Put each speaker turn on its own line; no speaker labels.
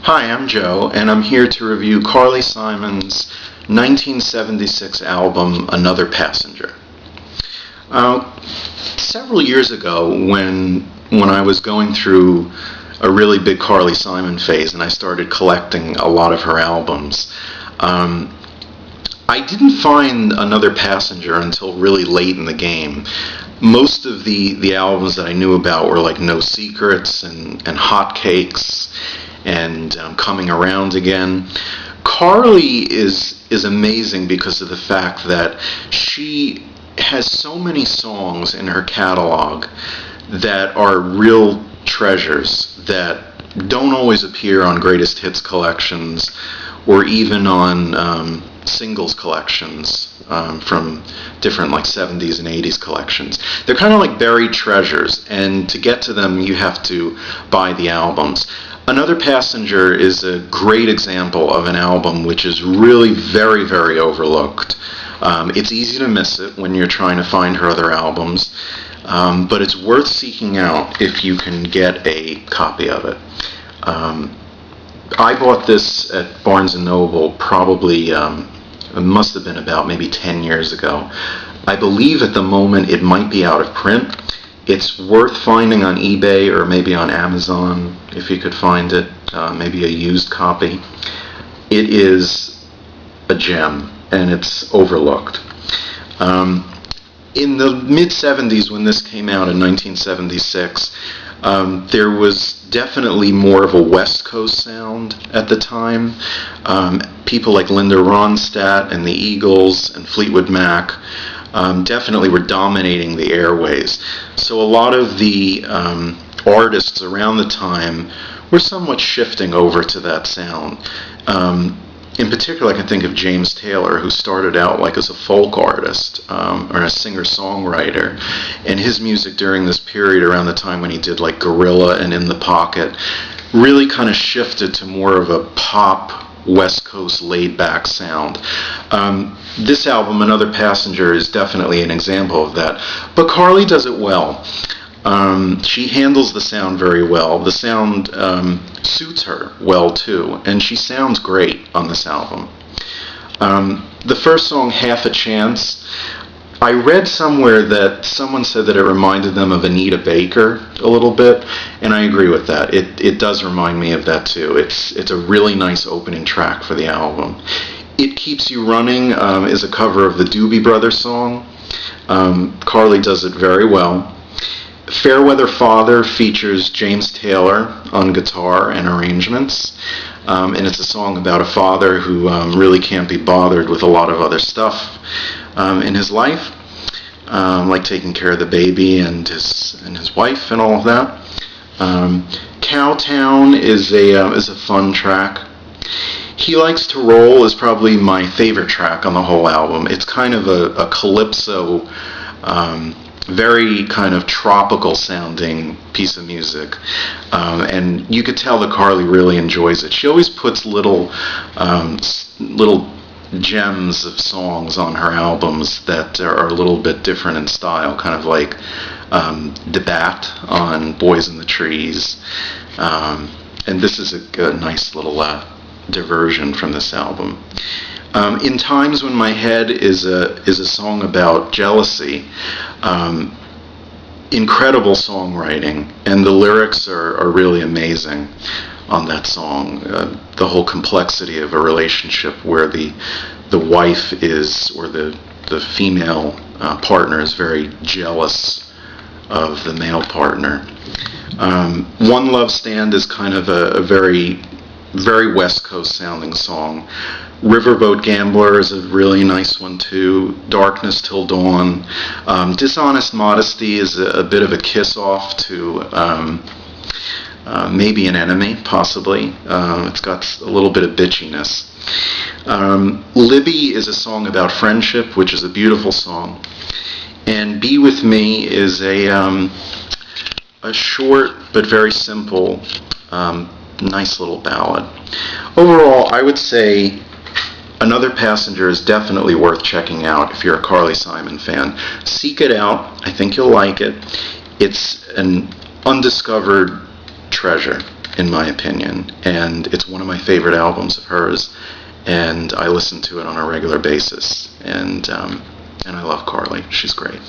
Hi, I'm Joe, and I'm here to review Carly Simon's 1976 album, Another Passenger. Several years ago, when I was going through a really big Carly Simon phase and I started collecting a lot of her albums, I didn't find Another Passenger until really late in the game. Most of the albums that I knew about were like No Secrets and Hot Cakes and Coming Around Again. Carly is amazing because of the fact that she has so many songs in her catalog that are real treasures that don't always appear on greatest hits collections or even on singles collections from different like 70s and 80s collections. They're kind of like buried treasures, and to get to them you have to buy the albums. Another Passenger is a great example of an album which is really very, very overlooked. It's easy to miss it when you're trying to find her other albums, but it's worth seeking out if you can get a copy of it. I bought this at Barnes & Noble probably, it must have been about maybe 10 years ago. I believe at the moment it might be out of print. It's worth finding on eBay or maybe on Amazon if you could find it, maybe a used copy. It is a gem, and it's overlooked. In the mid-70s, when this came out in 1976, there was definitely more of a West Coast sound at the time. People like Linda Ronstadt and the Eagles and Fleetwood Mac definitely were dominating the airways. So a lot of the artists around the time were somewhat shifting over to that sound. In particular, I can think of James Taylor, who started out like as a folk artist or a singer-songwriter, and his music during this period around the time when he did like Gorilla and In the Pocket really kind of shifted to more of a pop West Coast laid-back sound. This album, Another Passenger, is definitely an example of that. But Carly does it well. She handles the sound very well. The sound suits her well, too, and she sounds great on this album. The first song, Half a Chance, I read somewhere that someone said that it reminded them of Anita Baker a little bit, and I agree with that. It does remind me of that too. It's a really nice opening track for the album. It Keeps You Running is a cover of the Doobie Brothers song. Carly does it very well. Fairweather Father features James Taylor on guitar and arrangements, and it's a song about a father who really can't be bothered with a lot of other stuff in his life, like taking care of the baby and his wife and all of that. Cowtown is a fun track. He Likes to Roll is probably my favorite track on the whole album. It's kind of a calypso, very kind of tropical sounding piece of music, and you could tell that Carly really enjoys it. She always puts little gems of songs on her albums that are a little bit different in style, kind of like Debat on Boys in the Trees, and this is a nice little diversion from this album. In Times When My Head is a song about jealousy. Incredible songwriting, and the lyrics are really amazing on that song. The whole complexity of a relationship where the wife is, or the female partner is very jealous of the male partner. One Love Stand is kind of a very, very West Coast sounding song. Riverboat Gambler is a really nice one too. Darkness Till Dawn. Dishonest Modesty is a bit of a kiss-off to maybe An Enemy, possibly. It's got a little bit of bitchiness. Libby is a song about friendship, which is a beautiful song. And Be With Me is a short but very simple, nice little ballad. Overall, I would say Another Passenger is definitely worth checking out if you're a Carly Simon fan. Seek it out. I think you'll like it. It's an undiscovered treasure. in my opinion. And it's one of my favorite albums of hers, and I listen to it on a regular basis. And I love Carly. She's great.